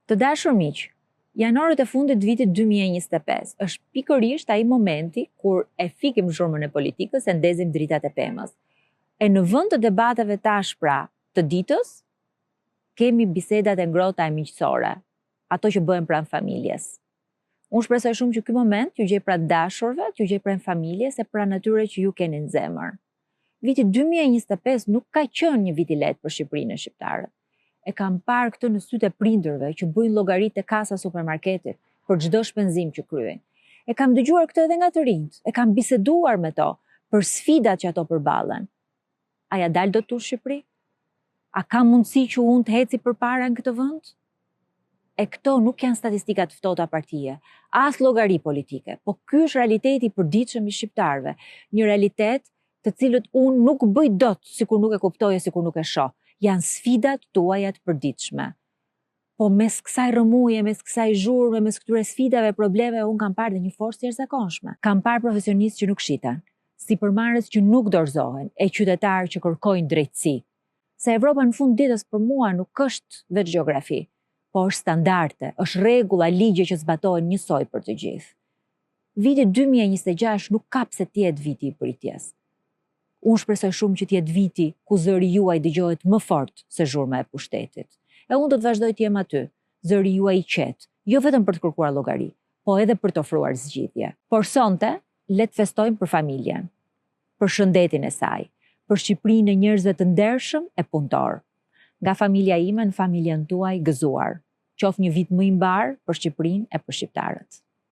Të dashur miq, janorët e fundit të vitit 2025 është pikërisht ai momenti kur e fikim zhurmën e politikës e ndezim dritat e pemës. E në vend të debateve tash pra të ditës, kemi bisedat e ngrohta e miqësore, ato që bëhen pranë familjes. Unë shpresoj shumë që ky moment t'ju gjej pranë dashurve, t'ju gjej pranë familjes e pranë atyre që ju keni në zemër. Viti 2025 nuk ka qenë një vit i lehtë për Shqipërinë e shqiptarët. E kam parë këtë në sytë e prindërve që bëjnë llogaritë te kasa supermarketit për çdo shpenzim që kryejnë. E kam dëgjuar këtë edhe nga të rinjt, e kam biseduar me to për sfidat që ato përballen. A ja dal dot tu Shqipëri? A ka mundësi që unë të heci përpara në këtë vend? E këto nuk janë statistika të ftohta partije, as llogari politike, po ky është realiteti i përditshëm i shqiptarëve, një realitet të cilët unë nuk bëj dot sikur nuk e kuptoj e sikur nuk e shoh. Janë sfidat tuaja të përditshme. Po mes kësaj rrëmuje, mes kësaj zhurme, mes këtyre sfidave, problemeve, unë kam parë dhe një forcë të jashtëzakonshme. Kam parë profesionistë që nuk shiten, sipërmarrës që nuk dorëzohen, e qytetarë që kërkojnë drejtësi. Se Evropa në fund ditës për mua nuk është vetë gjeografi, po është standarde, është rregulla, ligje që zbatohen njësoj për të gjithë. Viti 2026 nuk ka pse të jetë viti i pritjes. Unë shpresoj shumë që t'jetë viti ku zëri juaj dëgjohet më fort se zhurma e pushtetit. E unë do të vazhdoj të jem aty, zëri juaj i qetë, jo vetëm për të kërkuar llogari, po edhe për të ofruar zgjidhje. Por sonte, le të festojmë për familjen, për shëndetin e saj, për Shqipërinë e njerëzve të ndershëm e punëtor. Nga familja ime në familjen tuaj gëzuar. Qof një vit më i mbar për Shqipërinë e për shqiptarët.